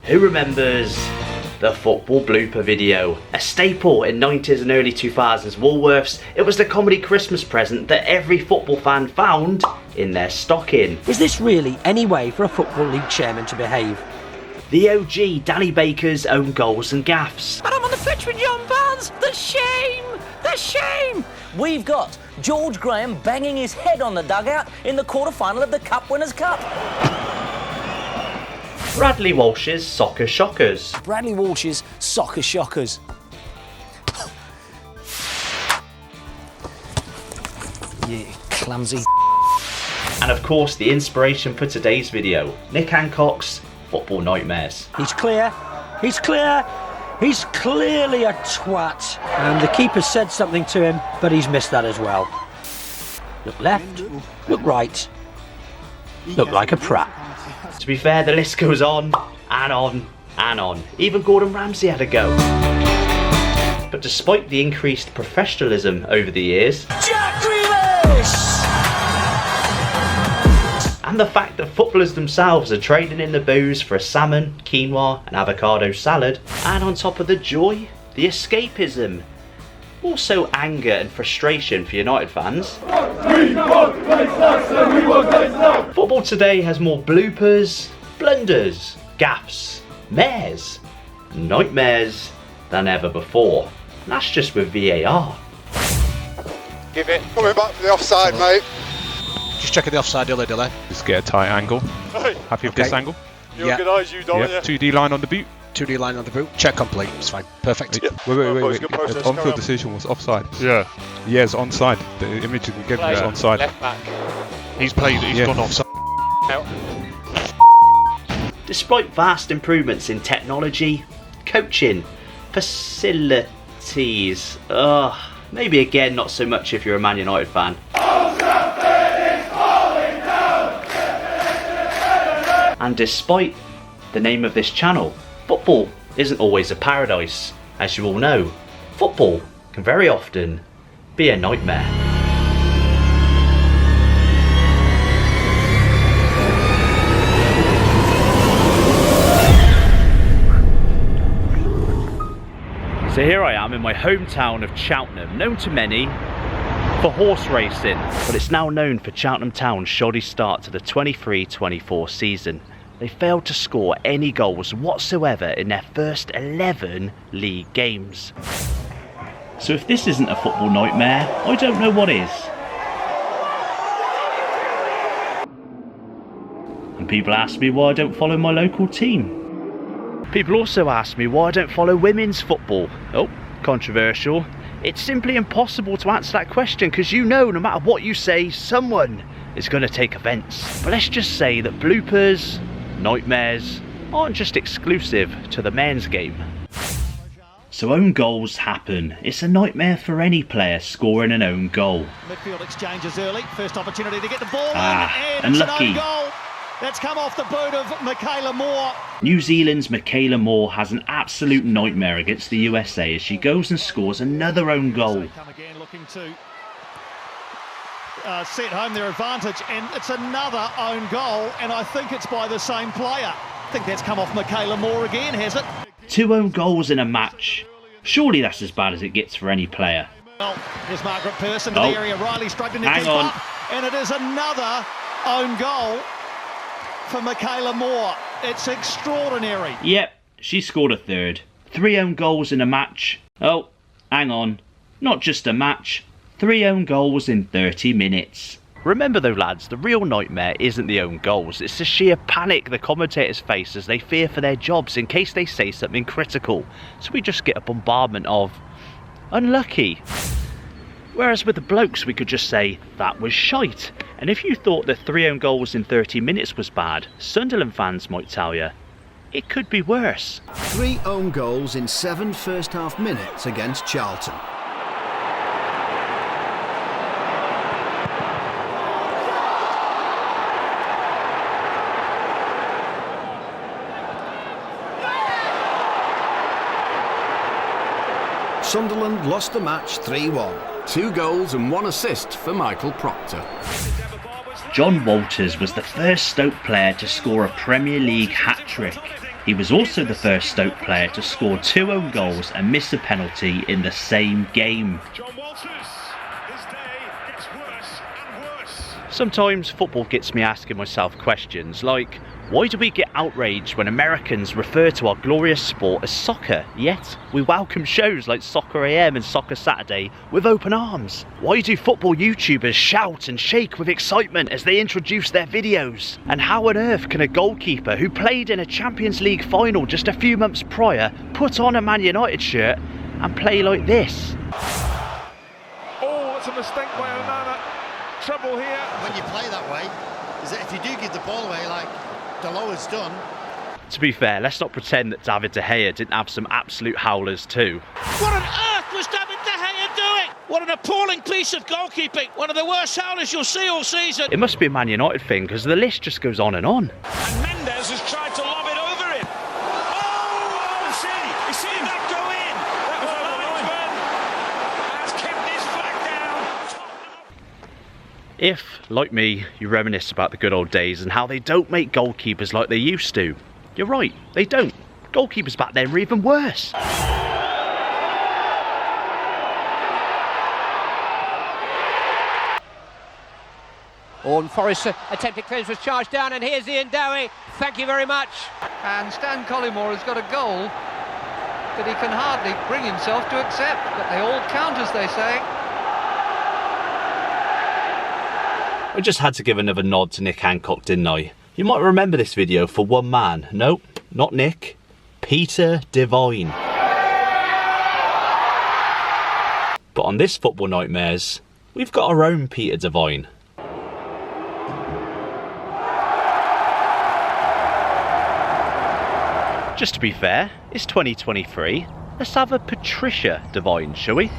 Who remembers the football blooper video? A staple in 90s and early 2000s Woolworths. It was the comedy Christmas present that every football fan found in their stocking. Is this really any way for a Football League chairman to behave? The OG Danny Baker's own goals and gaffs. And I'm on the pitch with John Barnes. The shame! The shame! We've got George Graham banging his head on the dugout in the quarter-final of the Cup Winners' Cup. Bradley Walsh's soccer shockers. Bradley Walsh's soccer shockers. You clumsy. And of course the inspiration for today's video, Nick Hancock's football nightmares. He's clear. He's clear. He's clearly a twat. And the keeper said something to him, but he's missed that as well. Look left, look right, look like a prat. To be fair, the list goes on and on and on. Even Gordon Ramsay had a go. But despite the increased professionalism over the years, Jack Grealish! and the fact that footballers themselves are trading in the booze for a salmon, quinoa and avocado salad, and on top of the joy, the escapism, also anger and frustration for United fans. Football today has more bloopers, blunders, gaffs, mares, nightmares than ever before. And that's just with VAR. Give it. Coming back for the offside, mate. Just checking the offside, delay. Just get a tight angle. Hey, Happy with this angle? you organise, you don't Yeah. 2D line on the boot. 2D line on the boot. Check complete. It's fine. Perfect. Yeah. Wait. Good process, The carry on-field on. decision was offside. Yeah, Yeah, it's onside. The image you gave me was onside. Left back. he's gone offside. Despite vast improvements in technology, coaching, facilities, maybe again not so much if you're a Man United fan. And despite the name of this channel, football isn't always a paradise. As you all know, football can very often be a nightmare. So here I am in my hometown of Cheltenham, known to many for horse racing, but it's now known for Cheltenham Town's shoddy start to the 23-24 season. They failed to score any goals whatsoever in their first 11 league games. So if this isn't a football nightmare, I don't know what is. And people ask me why I don't follow my local team. People also ask me why I don't follow women's football. Oh, controversial. It's simply impossible to answer that question because you know no matter what you say, someone is going to take offence. But let's just say that bloopers, nightmares, aren't just exclusive to the men's game. So own goals happen. It's a nightmare for any player scoring an own goal. Midfield exchanges early, first opportunity to get the ball in, and unlucky. it's an own goal. That's come off the boot of Michaela Moore. New Zealand's Michaela Moore has an absolute nightmare against the USA as she goes and scores another own goal. Come again, looking to set home their advantage, and it's another own goal, and I think it's by the same player. I think that's come off Michaela Moore again, has it? 2 own goals in a match. Surely that's as bad as it gets for any player. Well, there's Margaret Pearson to the area. Riley struggling to keep up, and it is another own goal for Michaela Moore. It's extraordinary. Yep, she scored a third. 3 own goals in a match. Oh, hang on. Not just a match. 3 own goals in 30 minutes. Remember though lads, the real nightmare isn't the own goals. It's the sheer panic the commentators face as they fear for their jobs in case they say something critical. So we just get a bombardment of unlucky. Whereas with the blokes we could just say, that was shite. And if you thought that 3 own goals in 30 minutes was bad, Sunderland fans might tell you, it could be worse. 3 own goals in 7 first half minutes against Charlton. Sunderland lost the match 3-1. 2 goals and 1 assist for Michael Proctor. John Walters was the first Stoke player to score a Premier League hat-trick. He was also the first Stoke player to score 2 own goals and miss a penalty in the same game. Sometimes football gets me asking myself questions like, why do we get outraged when Americans refer to our glorious sport as soccer, yet we welcome shows like Soccer AM and Soccer Saturday with open arms? Why do football YouTubers shout and shake with excitement as they introduce their videos? And how on earth can a goalkeeper who played in a Champions League final just a few months prior put on a Man United shirt and play like this? Oh, that's a mistake by Onana. Trouble here. When you play that way, is that if you do give the ball away like Delo has done. To be fair, let's not pretend that David De Gea didn't have some absolute howlers too. What on earth was David De Gea doing? What an appalling piece of goalkeeping. One of the worst howlers you'll see all season. It must be a Man United thing because the list just goes on and on. And Mendes has tried to lob it over him. Oh, you see that go in. That was a linesman. Has kept his flag down. If, like me, you reminisce about the good old days and how they don't make goalkeepers like they used to, you're right, they don't. Goalkeepers back then were even worse. Orn Forrest attempted clearance was charged down, and here's Ian Dowie. Thank you very much. And Stan Collymore has got a goal that he can hardly bring himself to accept, but they all count, as they say. I just had to give another nod to Nick Hancock, didn't I? You might remember this video for one man. No, not Nick. Peter Devine. But on this Football Nightmares, we've got our own Peter Devine. Just to be fair, it's 2023. Let's have a Patricia Devine, shall we?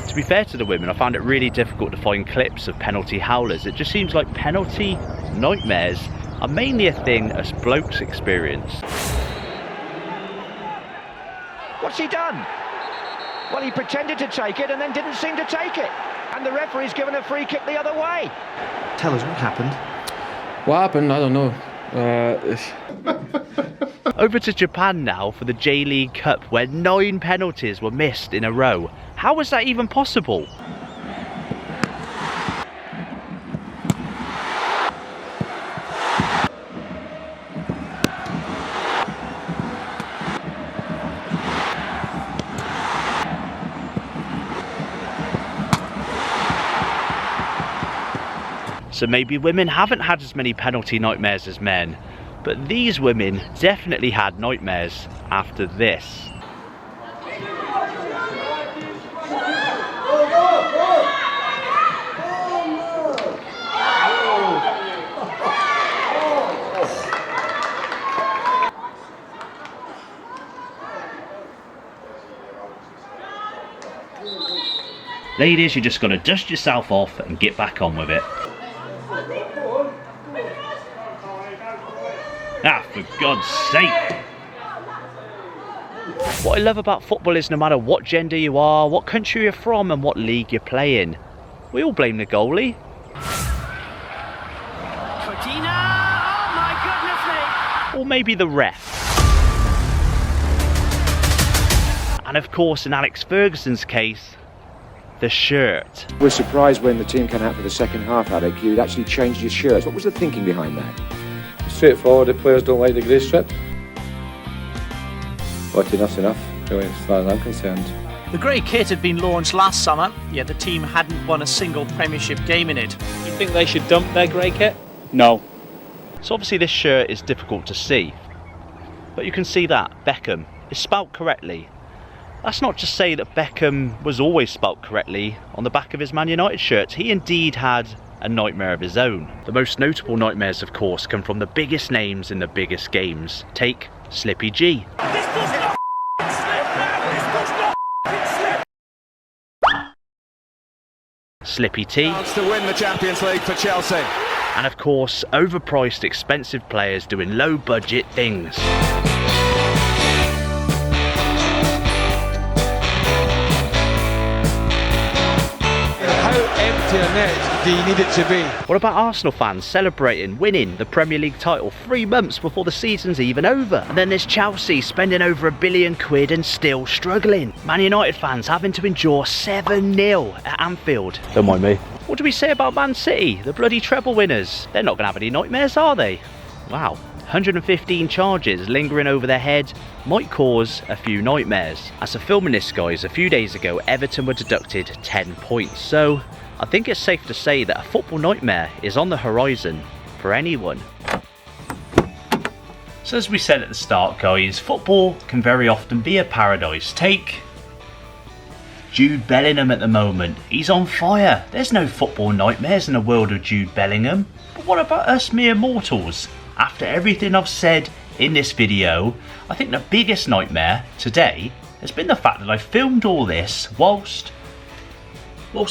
To be fair to the women, I found it really difficult to find clips of penalty howlers. It just seems like penalty nightmares are mainly a thing us blokes experience. What's he done? Well, he pretended to take it and then didn't seem to take it. And the referee's given a free kick the other way. Tell us what happened. What happened? I don't know. Over to Japan now for the J-League Cup, where 9 penalties were missed in a row. How was that even possible? So maybe women haven't had as many penalty nightmares as men, but these women definitely had nightmares after this. Ladies, you just got to dust yourself off and get back on with it. Ah, for God's sake! What I love about football is no matter what gender you are, what country you're from and what league you're playing, we all blame the goalie. Oh my goodness me! Or maybe the ref. And of course, in Alex Ferguson's case, the shirt. We're surprised when the team came out for the second half, Alec. You'd actually changed your shirts. What was the thinking behind that? Straightforward, the players don't like the grey strip. But enough's enough, really, as far as I'm concerned. The grey kit had been launched last summer, yet the team hadn't won a single Premiership game in it. You think they should dump their grey kit? No. So obviously this shirt is difficult to see, but you can see that Beckham is spelt correctly. That's not to say that Beckham was always spelt correctly on the back of his Man United shirt. He indeed had a nightmare of his own. The most notable nightmares, of course, come from the biggest names in the biggest games. Take Slippy G. This does not slip, man! This does not slip! Slippy T. Chance to win the Champions League for Chelsea. And of course, overpriced, expensive players doing low-budget things. How empty a net everything you need it to be. What about Arsenal fans celebrating winning the Premier League title 3 months before the season's even over? And then there's Chelsea spending over £1 billion and still struggling. Man United fans having to endure 7-0 at Anfield. Don't mind me. What do we say about Man City, the bloody treble winners? They're not going to have any nightmares, are they? Wow. 115 charges lingering over their head might cause a few nightmares. As of filming this, guys, a few days ago Everton were deducted 10 points, so I think it's safe to say that a football nightmare is on the horizon for anyone. So as we said at the start, guys, football can very often be a paradise. Take Jude Bellingham at the moment. He's on fire. There's no football nightmares in the world of Jude Bellingham. But what about us mere mortals? After everything I've said in this video, I think the biggest nightmare today has been the fact that I filmed all this whilst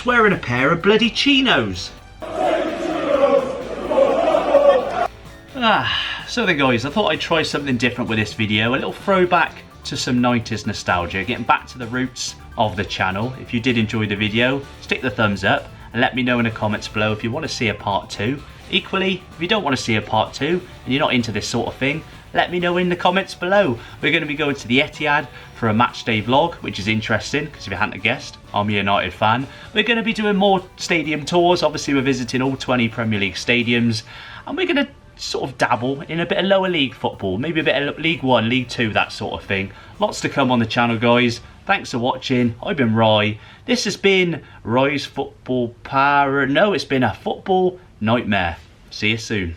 wearing a pair of bloody chinos. So then guys, I thought I'd try something different with this video, a little throwback to some 90s nostalgia, getting back to the roots of the channel. If you did enjoy the video, stick the thumbs up and let me know in the comments below if you want to see a part 2. Equally, if you don't want to see a part 2 and you're not into this sort of thing, let me know in the comments below. We're going to be going to the Etihad for a match day vlog, which is interesting because if you hadn't guessed, I'm a United fan. We're going to be doing more stadium tours. Obviously, we're visiting all 20 Premier League stadiums, and we're going to sort of dabble in a bit of lower league football, maybe a bit of League 1, League 2, that sort of thing. Lots to come on the channel, guys. Thanks for watching. I've been Roy. This has been Roy's Football Power. No, it's been a football nightmare. See you soon.